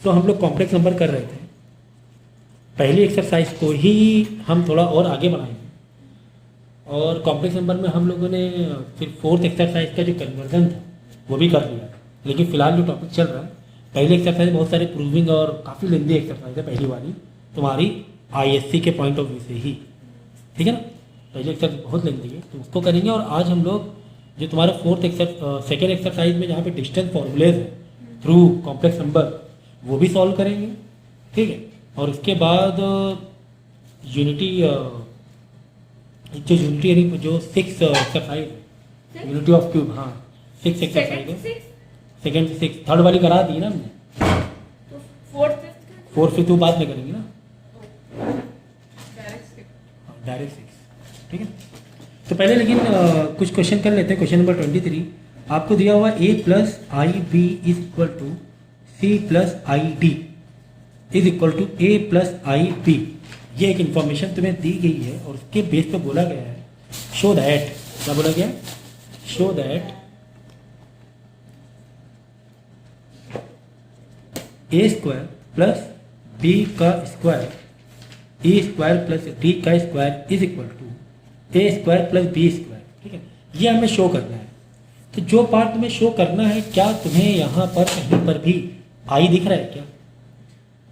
तो हम लोग कॉम्प्लेक्स नंबर कर रहे थे, पहली एक्सरसाइज को ही हम थोड़ा और आगे बढ़ाएंगे और कॉम्प्लेक्स नंबर में हम लोगों ने फिर फोर्थ एक्सरसाइज का जो कन्वर्जन था वो भी कर लिया। लेकिन फिलहाल जो टॉपिक चल रहा है, पहली एक्सरसाइज बहुत सारे प्रूविंग और काफ़ी लेंदी एक्सरसाइज है पहली वाली, तुम्हारी आईएससी के पॉइंट ऑफ व्यू से ही, ठीक है ना। पहली एक्सरसाइज बहुत लेंदी है तो उसको करेंगे। और आज हम लोग जो तुम्हारा सेकेंड एक्सरसाइज में जहाँ पे डिस्टेंस फॉर्मूलेज है थ्रू कॉम्प्लेक्स नंबर वो भी सॉल्व करेंगे, ठीक है। और उसके बाद यूनिटी जो यूनिटी यानी जो 6 एक्सरसाइज है यूनिटी ऑफ क्यूब, हाँ 6 एक्सरसाइज है, सेकेंड से 6, थर्ड वाली करा दी ना हमने, फोर्थ फिफ्थ बाद में करेंगे ना, डायरेक्ट 6, ठीक है। तो पहले लेकिन कुछ क्वेश्चन कर लेते हैं। क्वेश्चन नंबर 23 आपको दिया हुआ a plus I b is equal to c plus i d is equal to a plus I b. ये एक इंफॉर्मेशन तुम्हें दी गई है और उसके बेस पे बोला गया है शो दैट, क्या बोला गया, show that a square plus b का square a square plus d का square is equal to a square plus b square, ठीक है। ये हमें शो करना है। तो जो पार्ट तुम्हें शो करना है, क्या तुम्हें यहाँ पर कहीं पर भी आई दिख रहा है क्या?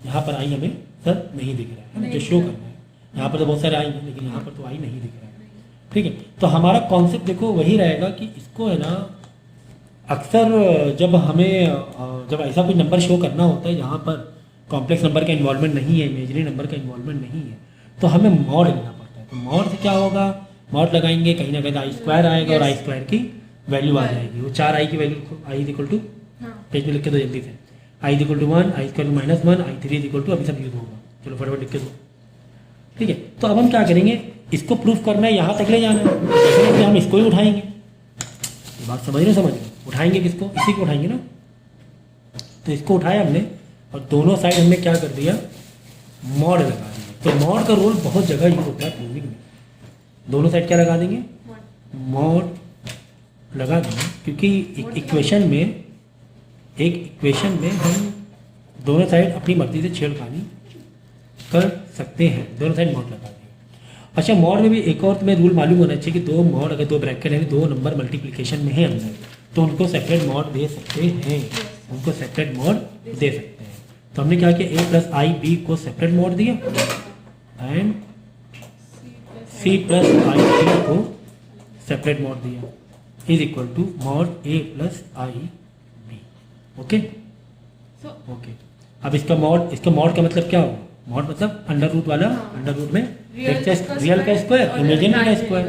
यहाँ पर आई हमें सर नहीं दिख रहा है, जो शो करना है। यहाँ पर तो बहुत सारे आई हैं लेकिन यहाँ पर तो आई नहीं दिख रहा है, ठीक है। तो हमारा कॉन्सेप्ट देखो वही रहेगा कि इसको है ना, अक्सर जब ऐसा कोई नंबर शो करना होता है जहाँ पर कॉम्प्लेक्स नंबर का इन्वॉल्वमेंट नहीं है, इमेजिनरी नंबर का इन्वॉल्वमेंट नहीं है, तो हमें मॉड लेना पड़ता है। तो मॉड से क्या होगा, मॉड लगाएंगे कहीं ना कहीं आई स्क्वायर आएगा और आई स्क्वायर की वैल्यू आ जाएगी। वो 4 आई की value i equal to, page में लिख के दो जल्दी से, i equal to 1, i square -1, i 3 equal to, अभी सब यूज होगा, चलो फटाफट लिख के दो, ठीक है। तो अब हम क्या करेंगे, इसको प्रूफ करना है, यहाँ तक ले जाना है, तो हम इसको ही उठाएंगे। ये बात समझ रहे, समझ लो, उठाएंगे किसको, इसी को उठाएंगे ना। तो इसको उठाया हमने और दोनों साइड हमने क्या कर दिया, मॉड लगा दिया। तो मॉड का रोल बहुत जगह यूज होता है प्रूविंग में। दोनों साइड क्या लगा देंगे, मॉड लगा देंगे, क्योंकि एक इक्वेशन में हम दोनों साइड अपनी मर्जी से छेड़खानी कर सकते हैं। दोनों साइड मॉड लगा देंगे। अच्छा, मॉड में भी एक और तुम्हें रूल मालूम होना चाहिए कि दो मॉड, अगर दो ब्रैकेट है, दो नंबर मल्टीप्लिकेशन में है अंदर, तो उनको सेपरेट मॉड दे सकते हैं, उनको सेपरेट मॉड दे सकते हैं। तो हमने क्या किया, ए प्लस आई बी को सेपरेट मॉड दिया and C plus I B को सेपरेट मॉड दिया, is equal to mod A plus I B. Okay okay. अब इसका मॉड का मतलब क्या होगा, मॉड मतलब अंडर रूट वाला, अंडर रूट में रियल का स्क्वायर इमेजिनरी का स्क्वायर।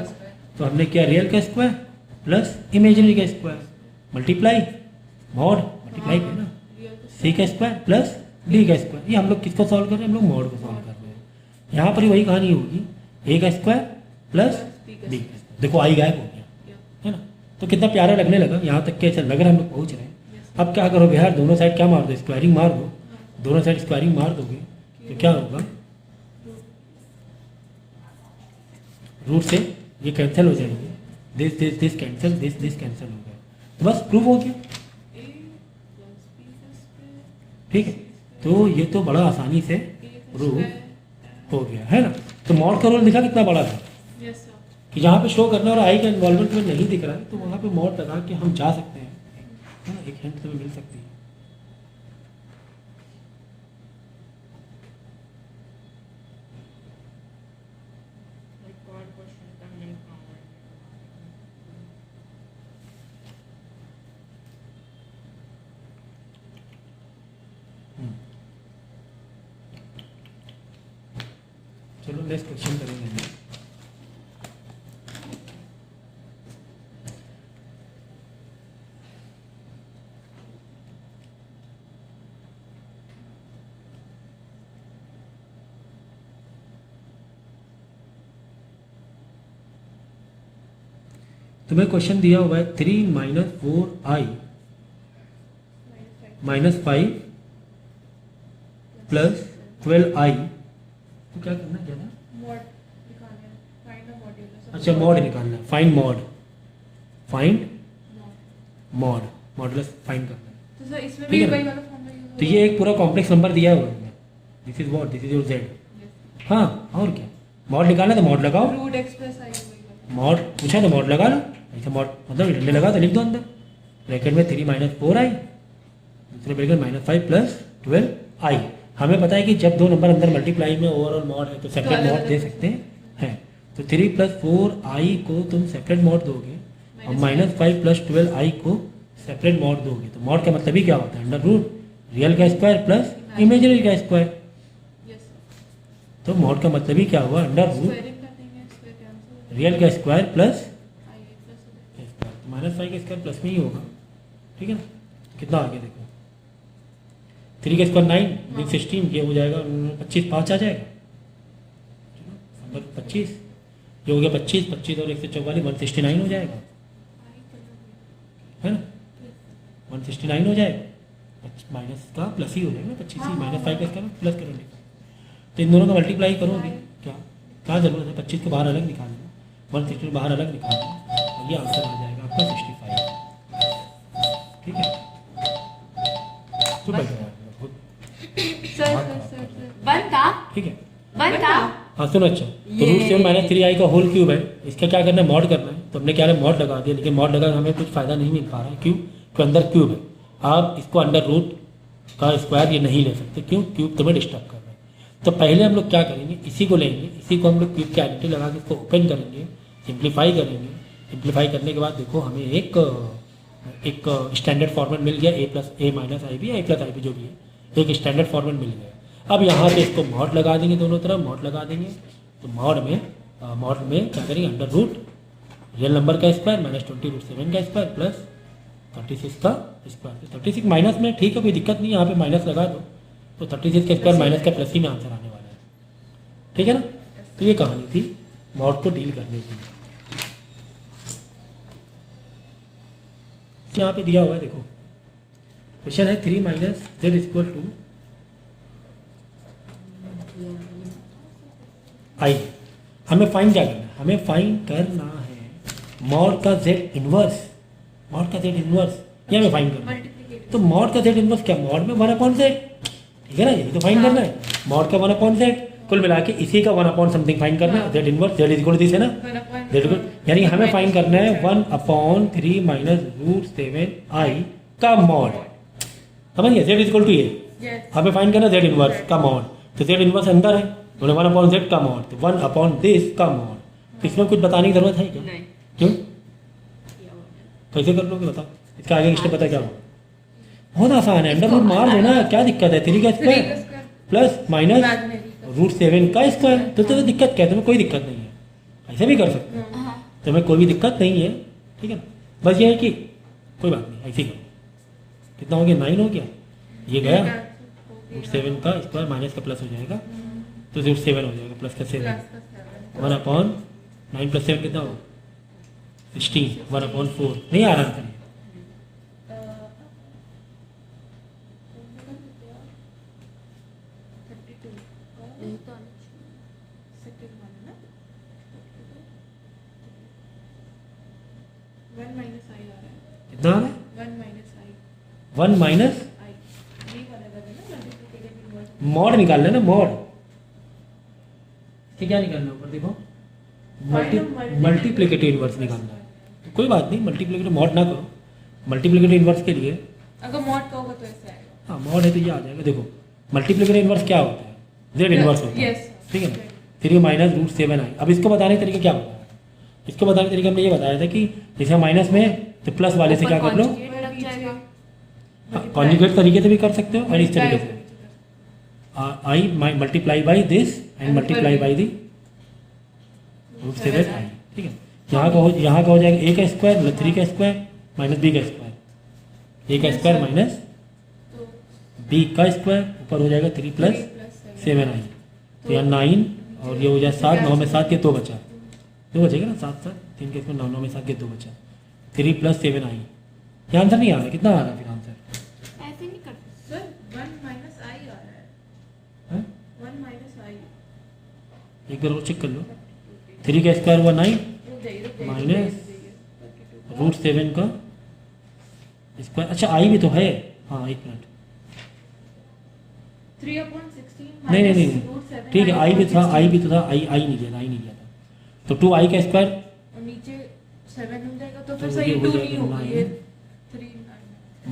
तो हमने किया रियल का स्क्वायर प्लस इमेजिनरी का स्क्वायर मल्टीप्लाई, मॉड मल्टीप्लाई किया ना, सी का स्क्वायर प्लस डी का स्क्वायर। ये हम लोग किसको सॉल्व कर रहे हैं, हम लोग मॉड को सॉल्व कर रहे हैं। यहाँ पर ही वही कहानी होगी, ए का स्क्वायर प्लस बी का स्क्वायर। देखो आई गायब हो गया है ना, तो कितना प्यारा लगने लगा। यहाँ तक के ऐसा लग रहा है हम लोग पहुँच रहे हैं। अब क्या करोगे यार, दोनों साइड क्या मार दो, स्क्वायरिंग मार दो। दोनों साइड स्क्वायरिंग मार दोगे तो क्या होगा, रूट से ये कैंसिल हो जाएंगे, दिस कैंसिल, दिस कैंसिल हो गया, तो बस प्रूव हो गया, ठीक है। तो ये तो बड़ा आसानी से प्रूव हो गया है ना। तो मॉड का रोल दिखा कितना बड़ा था, कि जहाँ पे शो करना और आई का इन्वॉल्वमेंट में नहीं दिख रहा है, तो वहाँ पे मॉड लगा के हम जा सकते हैं, है ना। एक हिंट तुम्हें मिल सकती है। चलो नेक्स्ट क्वेश्चन करेंगे हम। तुम्हें क्वेश्चन दिया हुआ है 3 - 4i -5 प्लस 12i। तो क्या करना है, क्या था, अच्छा मॉड निकालना है, find mod, find mod, modulus find करना है। तो सर इसमें भी वही वाला फॉर्मूला यूज तो ये एक पूरा कॉम्प्लेक्स नंबर दिया हुआ है, this is what, this is your Z. हाँ और क्या, मॉड निकालना तो मॉड लगाओ, रूट एक्स प्लस आई मॉड पूछा तो मॉड लगा लो, ऐसे मॉड मतलब डंडे लगा तो लिख दो अंदर, ब्रैकेट में 3 - 4 आई, दूसरे ब्रैकेट -5 + 12 आई। हमें पता है कि जब दो नंबर अंदर मल्टीप्लाई में ओवरऑल मॉड है तो सेपरेट मॉड दे सकते हैं। तो 3 + 4 आई को तुम सेपरेट मॉड दोगे और -5 + 12 आई को सेपरेट मॉड दोगे। तो मॉड का मतलब ही क्या होता है, अंडर रूट रियल का स्क्वायर प्लस इमेजिनरी का स्क्वायर। तो मॉड का मतलब ही क्या हुआ, अंडर रूट रियल का स्क्वायर प्लस -5 का स्क्वायर प्लस में ही होगा, ठीक है ना। कितना आ गया देखो, 3 का स्क्वायर 9 × 16, ये हो जाएगा 25, 5 आ जाएगा, नंबर 25, ये हो गया 25, 25 और 144 169 हो जाएगा, है ना, 169 हो जाएगा, माइनस का प्लस ही हो जाएगा, 25 ही -5 का स्क्वायर प्लस करोगे तो इन दोनों का मल्टीप्लाई करोगे, क्या जरूरत है, 25 को बाहर अलग निकालना, 160 बाहर अलग निकालना और ये आंसर आ जाएगा आपका 65, ठीक है। तो ठीक है, हाँ सुनो, अच्छा तो √7 - 3i का होल क्यूब है, इसका क्या करना है, मॉड करना है। तो हमने क्या है मॉड लगा दिया, लेकिन मॉड लगा हमें कुछ फायदा नहीं मिल पा रहा है, क्यों, क्योंकि अंदर क्यूब है। आप इसको अंडर रूट का स्क्वायर ये नहीं ले सकते, क्यों, क्यूब तुम्हें डिस्टर्ब कर रहा है। तो पहले हम लोग क्या करेंगे, इसी को लेंगे, इसी को हम लोग क्यूब की आइडेंटिटी लगा के इसको ओपन करेंगे, सिंप्लीफाई करेंगे। सिंप्लीफाई करने के बाद देखो हमें एक स्टैंडर्ड फॉर्मेट मिल गया, a + a - ib या a + ib जो भी है, एक स्टैंडर्ड फॉर्मेट मिल गया। अब यहाँ पे इसको मॉड लगा देंगे, दोनों तरफ मॉड लगा देंगे। तो मॉड में क्या करेंगे, अंडर रूट रियल नंबर का स्क्वायर -20 √7 का स्क्वायर प्लस 36 का स्क्वायर। 36 माइनस में ठीक है, कोई दिक्कत नहीं है, यहाँ पे माइनस लगा दो तो 36 का स्क्वायर माइनस का प्लस ही में आंसर आने वाला है, ठीक है ना। तो ये कहानी थी मॉड को डील करने की। यहाँ पे दिया हुआ है देखो, क्वेश्चन है 3 - z = i। हमें फाइंड क्या करना है, हमें फाइंड करना है मॉड का z इनवर्स, मॉड का z इनवर्स ये हमें फाइंड करना है। तो मॉड का z इनवर्स क्या, मॉड में 1/z, ठीक है ना, यही तो फाइंड करना है, मॉड का 1/z, कुल मिला के इसी का 1/समथिंग फाइंड करना है। z इनवर्स z = दिस है ना, यानी हमें फाइंड करना है 1/3 - √7i का मॉड, समझिए, z = ये, हमें फाइंड करना z इनवर्स का मॉड। तो z इनवर्स अंदर है, बोले 1/z का मॉड, तो 1/this का मॉड। तो इसमें कुछ बताने की जरूरत है क्या, क्यों, कैसे कर लोगे बताओ, इसका आगे स्टेप पता क्या होगा, बहुत आसान है, अंडर रूट मार दो ना, क्या दिक्कत है, 3 का स्क्वायर प्लस माइनस √7 का स्क्वायर। तो तुम्हें दिक्कत क्या है, तुम्हें कोई दिक्कत नहीं है, ऐसे भी कर सकते हो, तुम्हें कोई भी दिक्कत नहीं है, ठीक है ना। बस ये है कि कोई बात नहीं, ऐसे ही करो। कितना हो गया, 9 हो गया, ये गया √7 का स्क्वायर माइनस का प्लस हो जाएगा, तो √7 हो जाएगा प्लस का 7, 1/9 + 7 कितना होगा 16, 1/4 नहीं आ रहा था। कितना आ रहा है, 1 मॉड निकाल लेना, मॉड क्या निकालना ऊपर देखो, मल्टीप्लिकेटिव इनवर्स निकालना है। तो कोई बात नहीं, मल्टीप्लिकेटिव मॉड ना करो, मल्टीप्लिकेटिव इनवर्स के लिए अगर मॉड का होगा तो ऐसे आएगा, हाँ मॉड है तो ये आ जाएगा। देखो मल्टीप्लिकेटिव इनवर्स क्या होता है, z इनवर्स होता है, ठीक है ना। 3 - √7i। अब इसको बताने का तरीका क्या बताया, इसको बताने का तरीका हमने ये बताया था कि जैसे माइनस में तो प्लस वाले से क्या कर लो, कॉन्जुगेट तरीके से भी कर सकते हो, और इस तरीके से i multiply by this and multiply by the √7i, ठीक है। यहाँ का हो जाएगा a का स्क्वायर मतलब 3 का स्क्वायर माइनस b का स्क्वायर, a का स्क्वायर माइनस b का स्क्वायर, ऊपर हो जाएगा 3 + 7i। तो यहाँ 9 और ये हो जाए 7, 9 में 7 के 2 बचा, 2 बचेगा ना, 7 7 3 के स्क्वायर 9, 9 में 7 के 2 बचा, 3 + 7i। ये आंसर नहीं आ रहा, कितना आ रहा है फिर आंसर, ऐसे नहीं कर सर, 1 - i आ रहा है, 1 - i, एक बार और चेक कर लो। 3 का स्क्वायर हुआ 9 माइनस √7 का स्क्वायर, अच्छा आई भी तो है, हाँ एक मिनट, 3/16 नहीं नहीं minus नहीं root 7 ठीक है, आई भी था, 16. आई भी तो था, आई नहीं गया था, तो 2i का स्क्वायर और नीचे 7 हो जाएगा तो तो फिर ये सही हो 2 जाएगा नहीं होगा, ये 3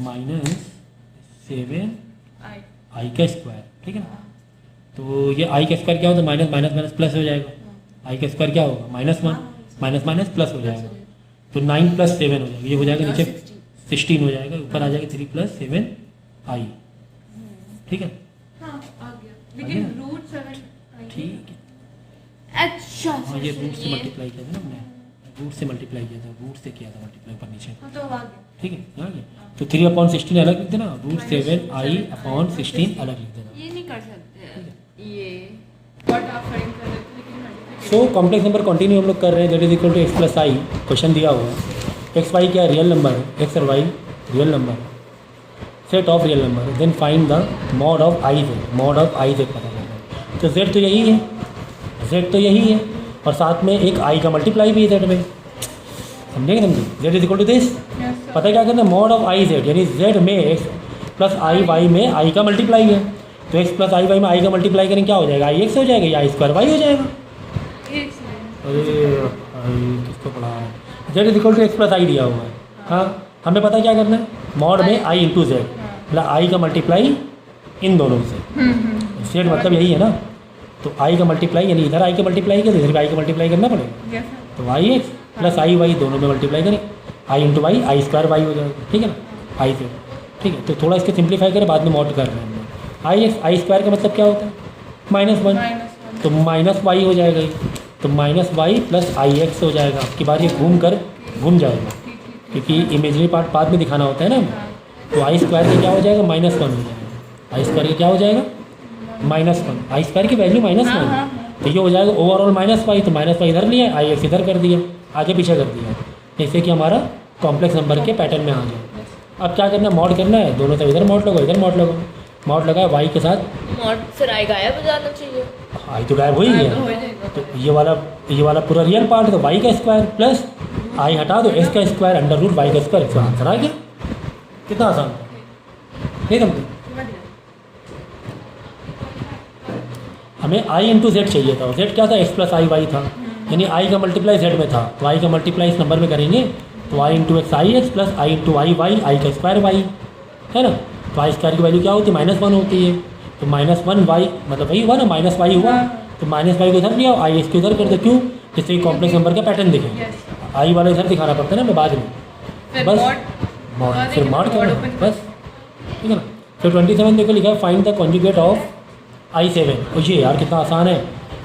माइनस 7 आई आई का स्क्वायर, ठीक है ना। तो ये आई का स्क्वायर क्या होता है, माइनस माइनस माइनस प्लस हो जाएगा, आई का स्क्वायर क्या होगा -1 माइनस माइनस प्लस हो जाएगा, तो 9 + 7 हो जाएगा, ये हो जाएगा नीचे 16 हो जाएगा, ऊपर आ जाएगा 3 + 7 आई, ठीक है। हाँ आ गया, आ लेकिन गया? रूट 7 ठीक है, अच्छा हाँ ये रूट से मल्टीप्लाई किया था ना हमने, रूट से मल्टीप्लाई किया था, रूट से किया था मल्टीप्लाई ऊपर नीचे, हाँ तो आ गया। ठीक है, यहाँ गया। तो 3/16 अलग लिख देना, रूट 7i/16 अलग लिख देना। ये नहीं कर सकते ये व्हाट आप फाइंड कर रहे थे, लेकिन multiplication- so complex number continue हम लोग कर रहे हैं, that is equal to x + i, question दिया हुआ है, x y क्या रियल नंबर है, x और y रियल नंबर है, set of real number, then find the mod of i z, mod of i z पता करना है। तो z तो यही है, z तो यही है, और साथ में एक i का मल्टीप्लाई भी है z में, समझेंगे समझे, z is equal to this, Yes, sir. पता है क्या करना है, मॉड ऑफ i z, यानी z में x + i y में i का मल्टीप्लाई है, तो x + i y में i का मल्टीप्लाई करेंगे क्या हो जाएगा, i x हो जाएगा या i² y हो जाएगा। एक सेकंड। अरे किसको पढ़ा है, z is equal to x + i दिया हुआ है, हाँ हमें पता है क्या करना है, मॉड में i × z, मतलब i का मल्टीप्लाई इन दोनों से, z मतलब यही है ना, तो i का मल्टीप्लाई यानी इधर i का मल्टीप्लाई किया, इधर भी i का मल्टीप्लाई करना पड़ेगा, Yes, sir. तो i x + i y दोनों में मल्टीप्लाई करें, i × y i² y हो जाएगा, ठीक है ना, i से, ठीक है। तो थोड़ा इसके सिंप्लीफाई करें, बाद में मॉड कर रहे हैं हम, i x i² का मतलब क्या होता है, -1, -1. तो -y हो जाएगा ये, तो -y + ix हो जाएगा, आपकी बार ये घूम जाएगा, क्योंकि इमेजरी पार्ट बाद में दिखाना होता है ना, तो i² का क्या हो जाएगा, -1 हो जाएगा, i² का क्या हो जाएगा, -1, i² की वैल्यू -1, तो ये हो जाएगा ओवरऑल -y, तो -y इधर लिया, ix इधर कर दिया, आगे पीछे कर दिया, जैसे कि हमारा कॉम्प्लेक्स नंबर के पैटर्न में आ गया। अब क्या करना है, मॉड करना है, दोनों तरफ इधर मॉड लगाओ, इधर मॉड लगाओ, मॉड लगाया y के साथ, मॉड फिर आई गायब हो जाना चाहिए। i तो गायब हो ही गया, हो जाएगा। तो ये वाला पूरा रियल पार्ट है, तो y का स्क्वायर प्लस i हटा दो, x का स्क्वायर √ y का स्क्वायर, इसका आंसर आ गया, कितना आसान था, ठीक है। समझ गया। हमें i × z चाहिए था, z क्या था, x + i y था, यानी i का मल्टीप्लाई z में था, तो i का मल्टीप्लाई इस नंबर में करेंगे, तो i × x i x + i × y y, i का स्क्वायर y है ना, तो i² की वैल्यू क्या होती है, -1 होती है, तो -1 y मतलब वही हुआ ना, -y हुआ, तो -y को इधर लिया, i x को इधर कर दो, क्यों, जिससे कॉम्प्लेक्स नंबर का पैटर्न दिखे, Yes. i वाला इधर दिखाना पड़ता है ना, मैं बाद में, फिर बस मॉड फिर मॉड मॉड करना ओपन बस, ठीक है ना। फिर 27 देखो लिखा है, find the conjugate of i7, और ये यार कितना आसान है,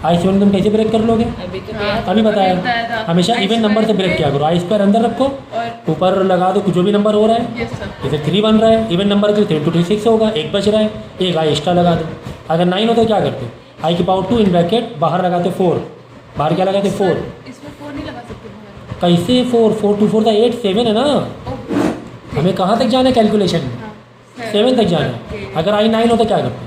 i7 तुम कैसे ब्रेक कर लोगे, अभी तो हाँ। अभी बताया बताया, था। हमेशा I इवन नंबर से square ब्रेक किया करो, i² अंदर रखो, और ऊपर लगा दो जो भी नंबर हो रहा है, यस सर, जैसे 3 बन रहा है, इवन नंबर के 3 × 2 6 होगा, एक बच रहा है, एक i एक्स्ट्रा लगा दो, अगर 9 होता है क्या करते, i² इन ब्रैकेट बाहर लगाते 4, बाहर क्या लगाते 4, इसमें 4 नहीं लगा सकते बाहर। कैसे 4 2 4 8 7 है ना, हमें कहाँ तक जाना है कैलकुलेशन में, 7 तक जाना है, अगर i 9 होता क्या करते,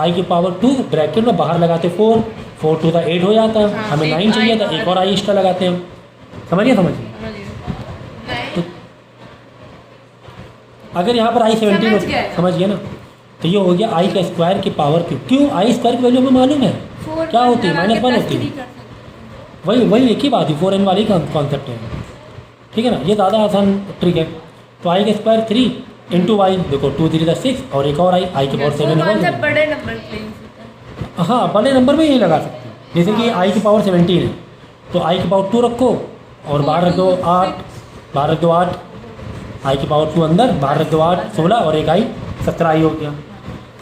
i² ब्रैकेट में बाहर लगाते 4 2 8 हो जाता, हमें 9 चाहिए था, एक और i एक्स्ट्रा लगाते हैं हम, समझिए तो अगर यहाँ पर i17 समझ गया है। समझ गया ना, तो ये हो गया i का स्क्वायर की पावर क्यों, i² की वैल्यू हमें मालूम है क्या होती है, -1 होती है, वही एक ही बात है, 4n वाली कॉन्सेप्ट है, ठीक है ना, ये ज़्यादा आसान ट्रिक है। तो i का स्क्वायर 3 × y, देखो 2 3 6, और एक और i की पावर 7 होगा, बड़े नंबर पे यूज होता है। हाँ बड़े नंबर में यही लगा सकते हैं, जैसे कि i की पावर 17 है, तो i की पावर 2 रखो, और बाहर रख दो 8, बाहर रख दो 8, i की पावर 2 अंदर, बाहर रख दो 8 16, और एक i 17 i हो गया।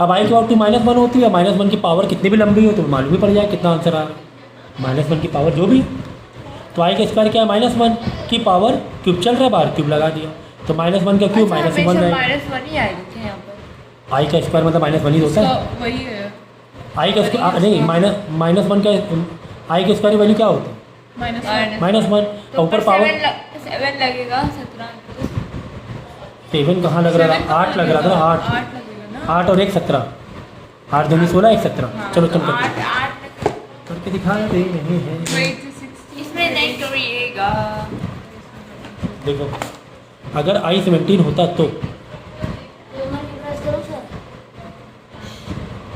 अब i की पावर 2 -1 होती है, -1 की पावर कितनी भी लंबी हो तो मालूम ही पड़ जाए कितना आंसर आ रहा है, -1 की पावर जो भी, तो i का स्क्वायर क्या है, -1 की पावर क्यूब चल रहा है बाहर, क्यूब लगा दिया, तो -1 का क्यूब -1 है, -1 ही आएगी थे यहाँ पर। i का स्क्वायर मतलब -1 ही होता है, इसका वही है, i का स्क्वायर नहीं, -1 का i के स्क्वायर की वैल्यू क्या होती है, -1, तो ऊपर पावर 7 लगेगा, 17 7 कहाँ लग रहा था, 8 लग रहा था ना, 8 8 लगेगा ना, 8 और 1 17, 8 दूनी 16 1 17, चलो तुम करके 8 करके दिखा दे रहे हैं, wait 60 इसमें नहीं करिएगा। देखो अगर i17 होता तो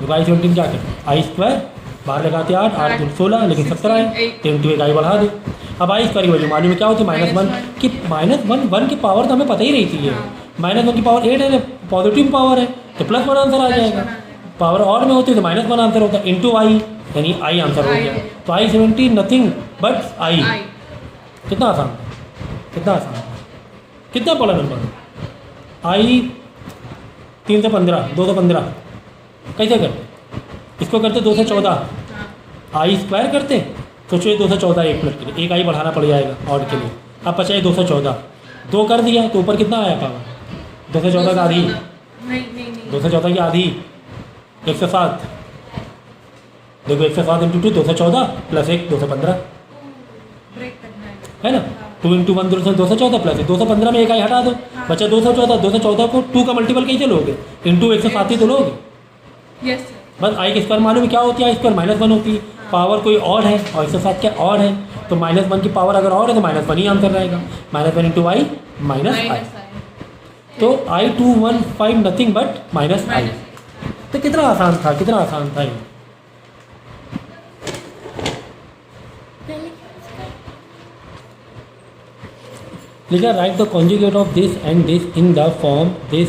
देखो आई 17 क्या करते हैं, आई स्क्वायर बाहर लगाते 8, 8 दूनी 16, लेकिन 17 है, तो इंटू एक आई बढ़ा दे। अब आई स्क्वायर की वैल्यू मालूम है क्या होती है, -1 की -1 की पावर तो हमें पता ही नहीं थी है, -1 की पावर 8 है, पॉजिटिव पावर है तो +1 आंसर आ जाएगा। पावर और में होती है तो -1 आंसर होता है, इंटू आई यानी आई आंसर हो गया। तो आई 17 नथिंग बट आई। कितना आसान था, कितना आसान था, कितना बड़ा नंबर आई 315 215 कैसे करते, इसको करते 214 आई स्क्वायर करते, सोचो ये 214 एक मिनट के लिए, एक आई बढ़ाना पड़ जाएगा और के लिए। अब बचा 214, 2 कर दिया तो ऊपर कितना आया पावर, 214 का आधी, नहीं 214 की आधी 107, देखो 107 इंटू 2 214 प्लस 1 215 ब्रेक करना है ना। 2 इंटू 1 214 प्लस 215 में एक आई हटा दो, बचा 214, 214 को 2 का मल्टीपल कैसे लोगे, इंटू 107 ही तो लोगे। Yes sir. बस आई के स्क्वायर मालूम है क्या होती है, आई स्क्वायर -1 होती है, पावर कोई और है और 107 क्या और है, तो -1 की पावर अगर और है तो -1 ही आंसर रहेगा, -1 इंटू आई माइनस आई, तो आई 215 नथिंग बट माइनस आई। तो कितना आसान था, कितना आसान था ये। लिखा right the conjugate of this and this in the form this,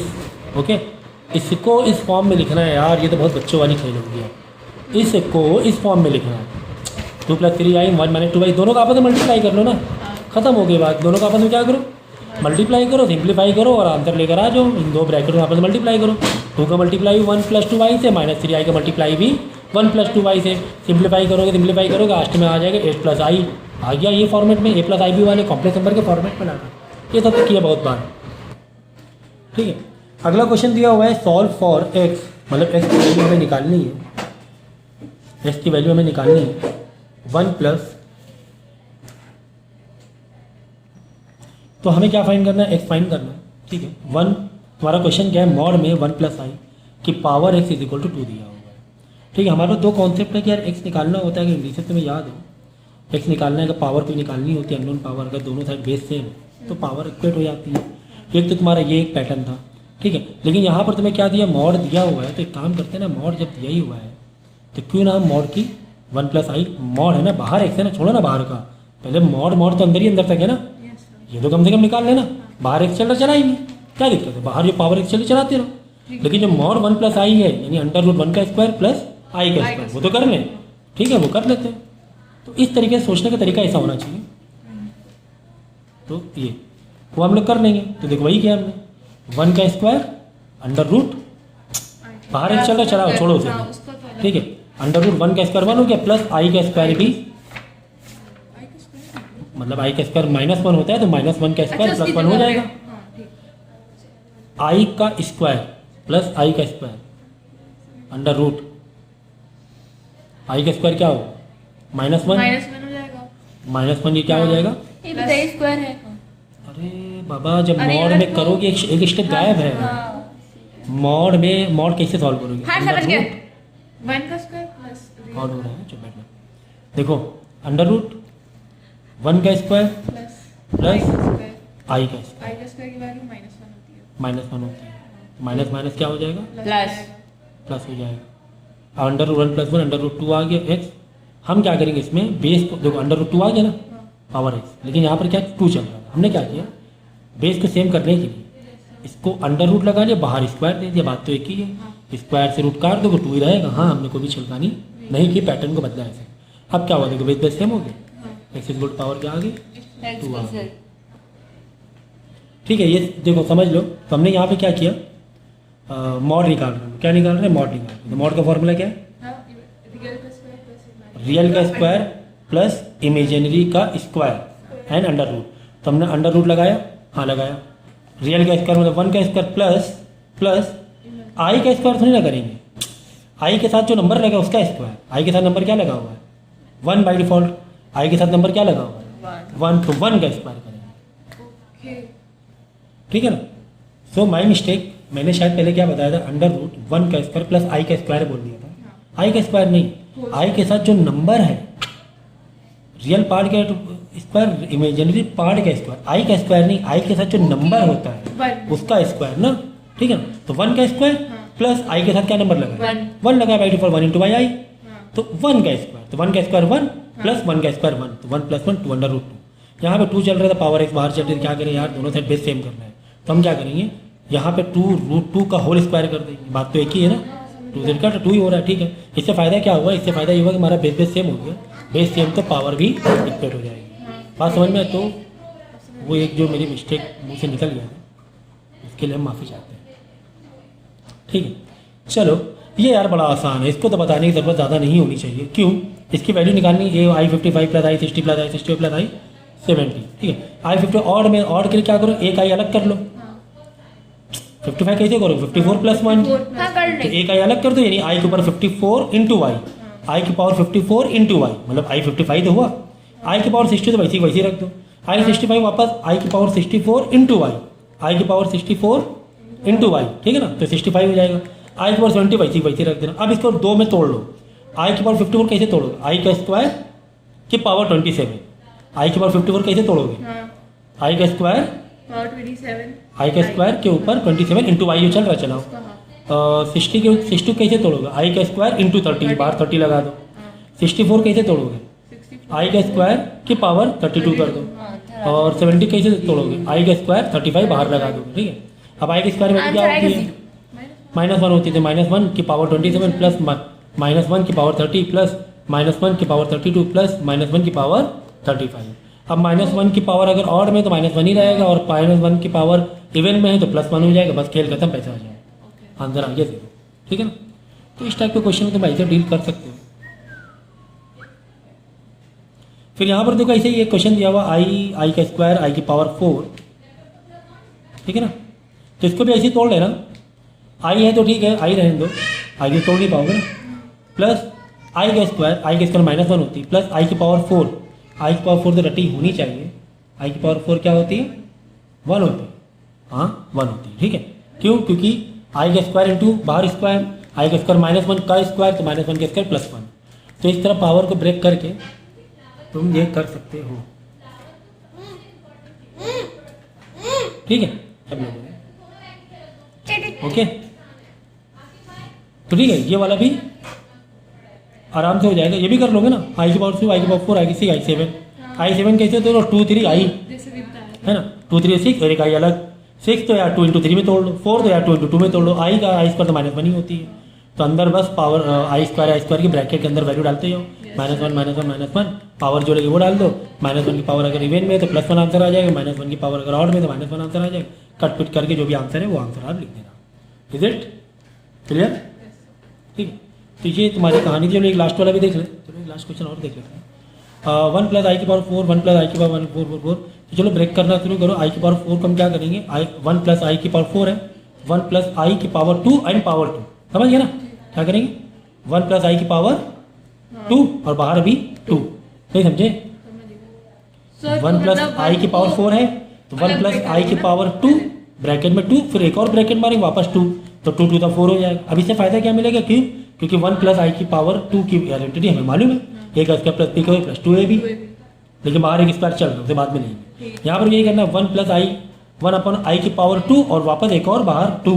okay. इसको इस फॉर्म में लिखना है यार, ये तो बहुत बच्चों वाली खेल होगी है, इसको इस फॉर्म में लिखना है। 2 + 3 आई 1 - 2 आई, दोनों का आपस में मल्टीप्लाई कर लो ना, खत्म हो गई बात। दोनों का आपस में क्या करो, मल्टीप्लाई करो, सिंप्लीफाई करो और आंसर लेकर आ जाओ। इन दो ब्रैकेट में आपस में मल्टीप्लाई करो, 2 का मल्टीप्लाई 1 + 2 आई से, -3 आई का मल्टीप्लाई भी 1 + 2 आई से, सिंप्लीफाई करोगे लास्ट में आ जाएगा 8 + आई। आ गया ये फॉर्मेट में, a + IB वाले कॉम्प्लेक्स नंबर के फॉर्मेट में लाना, ये सब तो किया बहुत बार, ठीक है। अगला क्वेश्चन दिया हुआ है सॉल्व फॉर x, मतलब x की वैल्यू हमें निकालनी है, x की वैल्यू हमें निकालनी है 1 प्लस, तो हमें क्या फाइंड करना है, x फाइंड करना है, ठीक है। 1 तुम्हारा क्वेश्चन क्या है, मॉड में 1 + i की पावर x = 2 दिया हुआ है, ठीक है। हमारे दो कॉन्सेप्ट है कि यार x निकालना होता है कि इंग्लिश तुम्हें याद हो, x निकालना है कि पावर कोई निकालनी होती है, अननोन पावर, अगर दोनों साइड बेस सेम है तो पावर इक्वेट हो जाती है। एक तो तुम्हारा ये एक पैटर्न था, ठीक है। लेकिन यहाँ पर तुम्हें क्या दिया, मॉड दिया हुआ है, तो एक काम करते हैं ना, मॉड जब दिया ही हुआ है तो क्यों ना हम मॉड की 1 + i, मॉड है ना बाहर x है ना, छोड़ो ना बाहर का, पहले मॉड तो अंदर ही अंदर तक है ना, ये तो कम से कम निकाल लेना, बाहर x चल चलाएंगे, क्या दिक्कत है, बाहर जो पावर x चले चलाते रहो। लेकिन जब मॉड 1 + i है यानी √1 का स्क्वायर प्लस i का स्क्वायर, वो तो कर लें, ठीक है, वो कर लेते हैं। तो इस तरीके से सोचने का तरीका ऐसा होना चाहिए, तो ये वो हम लोग कर लेंगे। तो देखो वही किया हमने, 1 का स्क्वायर √ बाहर एक चल रहा, चलाओ छोड़ो उसे, ठीक है। √1 का स्क्वायर 1 हो गया, प्लस i का स्क्वायर भी, मतलब i का स्क्वायर -1 होता है तो -1 का स्क्वायर +1 हो जाएगा, i का स्क्वायर प्लस i का स्क्वायर √ i का स्क्वायर क्या होगा, -1 -1 हो जाएगा, -1 ये क्या हो जाएगा, ये बताइए स्क्वायर है। अरे बाबा जब मॉड में करोगे एक स्टेप गायब है, मॉड में मॉड कैसे सॉल्व करोगे, हाँ समझ गया। 1 का स्क्वायर प्लस मॉड हो रहा है, चुप बैठना, देखो √1 का स्क्वायर प्लस i का स्क्वायर, आई का स्क्वायर की वैल्यू -1 होती है, -1 होती है, माइनस माइनस क्या हो जाएगा, प्लस प्लस हो जाएगा। √1 + 1 √2 आ गया x, हम क्या करेंगे इसमें बेस को, देखो √2 आ गया ना पावर x, लेकिन यहाँ पर क्या 2 चल रहा है, हमने क्या किया बेस को सेम करने के लिए इसको √ लगा लिया, बाहर स्क्वायर दे दिया, बात तो एक ही है, स्क्वायर से रूट काट दो 2 ही रहेगा। हाँ हमने कोई भी छिलकानी नहीं की, पैटर्न को बदला ऐसे। अब क्या हुआ, देखो बेस बेस सेम हो गया, x = पावर क्या आ गई 2 आ गई, ठीक है। ये देखो समझ लो, तो हमने यहाँ पे क्या किया, मॉड निकाल रहे हैं, क्या निकाल रहे हैं, मॉड निकाल रहे हैं। मॉड का फॉर्मूला क्या है, रियल का स्क्वायर प्लस इमेजिनरी का स्क्वायर एंड √, तो हमने √ लगाया, हाँ लगाया, रियल का स्क्वायर मतलब 1 का स्क्वायर प्लस i का स्क्वायर थोड़ी ना करेंगे, i के साथ जो नंबर लगा उसका स्क्वायर, i के साथ नंबर क्या लगा हुआ है 1 बाई डिफॉल्ट, i के साथ नंबर क्या लगा हुआ है 1, तो 1 का स्क्वायर करेंगे, ठीक है ना। सो माई मिस्टेक, मैंने शायद पहले क्या बताया था, √1 का स्क्वायर प्लस i का स्क्वायर बोल दिया था, i का स्क्वायर नहीं, i के साथ जो नंबर है, रियल पार्ट का स्क्वायर, इमेजिनरी पार्ट का स्क्वायर, i का स्क्वायर नहीं, i के साथ जो नंबर होता है उसका स्क्वायर ना, ठीक है ना। तो 1 का स्क्वायर प्लस आई के साथ क्या नंबर लगा है? 1 1 लगा बाई डिफॉल्ट 1 इंटू वाई आई, हाँ तो 1 का स्क्वायर, तो 1 का स्क्वायर 1 प्लस 1 का स्क्वायर 1, तो 1 प्लस 1 2 अंडर रूट 2। यहाँ पे 2 चल रहा था, पावर x बाहर चल रही है, क्या करें यार, दोनों साइड बेस सेम करना है, तो हम क्या करेंगे यहाँ पे 2 रूट 2 का होल स्क्वायर कर देंगे, बात तो एक ही है ना, 2 का 2 ही हो रहा है, ठीक है। इससे फ़ायदा क्या हुआ, इससे फ़ायदा ये हुआ कि हमारा बेस सेम हो गया, बेस सेम तो पावर भी इक्वल हो जाएगी। बात समझ में है? तो वो एक जो मेरी मिस्टेक मुँह से निकल गया था, उसके लिए हम माफ़ी चाहते हैं, ठीक है। चलो ये यार बड़ा आसान है, इसको तो बताने की ज़रूरत ज़्यादा नहीं होनी चाहिए। क्यों? इसकी वैल्यू निकालनी है, i55 plus i60 plus i60 plus i70, ठीक है। i50 ऑड में, ऑड के लिए क्या करो, एक आई अलग कर लो, 55 कैसे करो, 54 प्लस 1, हाँ कर तो ले। एक आई अलग कर दो, यानी आई के ऊपर 54 इंटू वाई, आई की पावर 54 इंटू वाई, मतलब i55 तो हुआ, आई की पावर 60 तो वैसे ही रख दो, i65 वापस आई की पावर 64 इंटू वाई, आई की पावर 64 इंटू वाई, ठीक है ना, तो 65 हो जाएगा। आई की पावर 70 वैसे रख देना। अब इसको 2 में तोड़ लो, आई की पावर 54 कैसे तोड़ोगे, आई का स्क्वायर की पावर 27, आई की पावर 54 कैसे तोड़ोगे, हाँ आई का स्क्वायर, पावर 27 आई का स्क्वायर के ऊपर 27 इंटू वाई चल रहा, चलाओ। उसका हाफ 60 कैसे तोड़ोगे, आई का स्क्वायर इंटू 30, बाहर 30 लगा दो। 64 कैसे तोड़ोगे, 64 आई का स्क्वायर की पावर 32 कर दो, हाँ और 70 कैसे तोड़ोगे, आई का स्क्वायर 35 बाहर लगा दोगे, ठीक है। अब आई का स्क्वायर वैल्यू क्या होती है, -1 होती है, -1 की पावर 27 प्लस -1 की पावर 30 प्लस -1 की पावर 32 प्लस -1 की पावर 35। अब -1 की पावर अगर ऑड में तो -1 ही रहेगा, और -1 की पावर इवन में है तो +1 हो जाएगा, बस खेल खत्म, पैसा आ जाएगा, आंसर आ गया 0, ठीक है ना। तो इस टाइप के क्वेश्चन में तुम ऐसे डील कर सकते हो। फिर यहाँ पर देखो ऐसे ही एक क्वेश्चन दिया हुआ, आई का स्क्वायर आई की पावर 4, ठीक है ना, तो इसको भी ऐसे ही तोड़ लेना, आई है तो ठीक है, आई रहने दो, आई को तोड़ नहीं पाओगे ना, प्लस आई का स्क्वायर -1 होती है, प्लस आई की पावर 4, आई की पावर 4 तो रटी होनी चाहिए, आई की पावर 4 क्या होती है, 1 होती है, हाँ 1 होती है, ठीक है। क्यों? क्योंकि आई का स्क्वायर इंटू बाहर स्क्वायर, आई का स्क्वायर -1 का स्क्वायर, तो -1 का स्क्वायर +1, तो इस तरह पावर को ब्रेक करके तुम ये कर सकते हो, ठीक है सब लोगों ने, ओके। तो ठीक है, ये वाला भी आराम से हो जाएगा, ये भी कर लोगे ना, आई की पावर 2 आई की पावर 4 आई की 6 i7 कैसे तो 2 3 आई जैसे भी बताया है ना, 2 3 6 और एक आई अलग, 6 तो यार 2 इंटू 3 में तोड़ लो, 4 तो यार 2 इंटू 2 में तोड़ लो, आई का आई स्क्वायर तो -1 ही होती है, तो अंदर बस पावर आई स्क्वायर की ब्रैकेट के अंदर वैल्यू डालते जाओ, -1 पावर जो लगे वो डाल दो, -1 की पावर अगर इवन में है तो +1 आंसर आ जाएगा, -1 की पावर अगर ऑड में तो -1 आंसर आ जाएगा, कट पिट करके जो भी आंसर है वो आंसर आप लिख देना। Is it clear? ठीक है, तो ये तुम्हारी कहानी थी। चलो एक लास्ट वाला भी देख ले, चलो एक लास्ट क्वेश्चन और देख लेते हैं। 1 प्लस आई की पावर 4 1 प्लस आई की पावर 4 4 4, तो चलो ब्रेक करना शुरू करो। आई की पावर 4 को हम क्या करेंगे, 1 प्लस आई की पावर 4 है, 1 प्लस आई की पावर 2 एंड पावर 2, समझ गए ना, क्या करेंगे 1 प्लस आई की पावर 2 और बाहर भी 2, नहीं समझे, 1 प्लस आई की पावर 4 है तो 1 प्लस आई की पावर 2 ब्रैकेट में 2, फिर एक और ब्रैकेट मारेंगे वापस 2, तो 2 2 4 हो जाएगा। अब इससे फायदा क्या मिलेगा, क्यों, क्योंकि 1 प्लस आई की पावर 2 की आइडेंटिटी हमें मालूम है, एक स्क्वायर प्लस पी का प्लस 2 ए बी, लेकिन बाहर एक स्क्वायर चल रहा है, उससे बाद में नहीं। यहाँ पर यही करना है, 1 प्लस आई 1 अपॉन आई की पावर 2 और वापस एक और बाहर 2,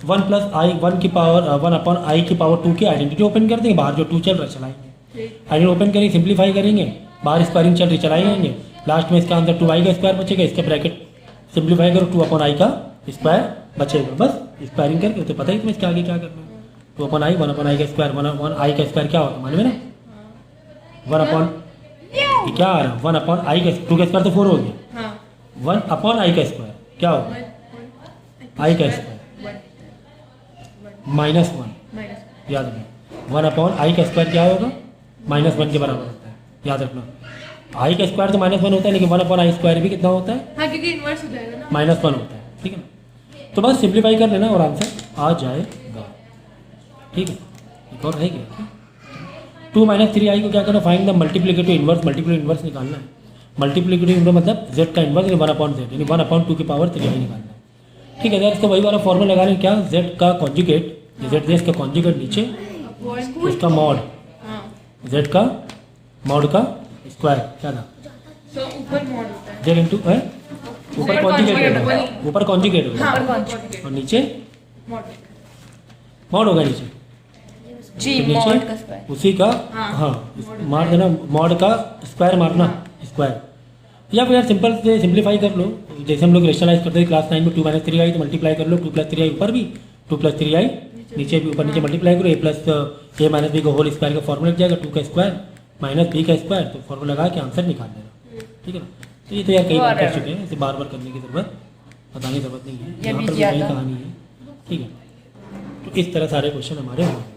1 प्लस आई 1 की पावर 1 अपॉन आई की पावर 2 की आइडेंटिटी ओपन कर देंगे, बाहर जो 2 चल रहा है चलाएंगे, आइडेंटिटी ओपन करेंगे, सिंप्लीफाई करेंगे, बाहर स्क्वायरिंग चल रही चलाएंगे, लास्ट में इसका आंसर 2 आई का स्क्वायर बचेगा, इसका ब्रैकेट सिंप्लीफाई करो 2 अपॉन आई का स्क्वायर बचेगा, बस स्क्वायरिंग करके तो पता ही तुम्हें इसके आगे क्या करना है। 2 अपॉन आई 1 अपॉन आई का स्क्वायर 1 आई का स्क्वायर क्या होता है मालूम है ना, 1 अपॉन क्या आ रहा है 1 अपॉन आई का 2 का स्क्वायर तो 4 हो गया, 1 अपॉन आई का स्क्वायर क्या होगा, आई का स्क्वायर -1, याद रखना 1 अपॉन आई का स्क्वायर क्या होगा, -1 के बराबर होता है, याद रखना। आई का स्क्वायर तो -1 होता है, लेकिन 1 अपॉन आई स्क्वायर भी कितना होता है, हाँ क्योंकि इन्वर्स हो जाएगा ना, -1 होता है, ठीक है ना। तो बस सिंप्लीफाई कर लेना और आंसर आ जाएगा, ठीक है। एक और है क्या, 2 - 3 आई को क्या करना, फाइंड द मल्टीप्लिकेटिव इन्वर्स निकालना है। मल्टीप्लिकेटिव इन्वर्स मतलब z का इन्वर्स 1 अपॉन z, यानी 1 अपॉन 2 की पावर 3 आई निकालना है, ठीक है। अगर इसका वही वाला फॉर्मूला लगा लें, क्या z का कॉन्जुगेट, z का कॉन्जुगेट नीचे इसका मॉड, z का मॉड का स्क्वायर क्या था, तो ऊपर मॉड होता है, z इंटू ऊपर कॉन्जुगेट होगा, ऊपर कॉन्जुगेट होगा हाँ ऊपर कॉन्जुगेट। और नीचे मॉड, मॉड होगा नीचे जी तो नीचे मॉड का स्क्वायर उसी का हाँ, हाँ मार देना, मॉड का स्क्वायर मारना, स्क्वायर। या फिर यार सिंपल से सिंप्लीफाई कर लो, जैसे हम लोग रेशनलाइज करते थे क्लास 9 में 2 - 3i तो मल्टीप्लाई कर लो, 2 + 3i ऊपर भी 2 + 3i नीचे भी, ऊपर नीचे मल्टीप्लाई करो, a - b का होल स्क्वायर का फॉर्मूला लग जाएगा, 2 का स्क्वायर माइनस b का स्क्वायर, तो फॉर्मूला लगा के आंसर निकाल लेना, ठीक है ना। तो ये तो यार कई बार कर चुके हैं, इसे बार बार करने की जरूरत, बताने की जरूरत नहीं है, ये यहाँ भी पर भी वही ज्यादा। कहानी है, ठीक है। तो इस तरह सारे क्वेश्चन हमारे होंगे।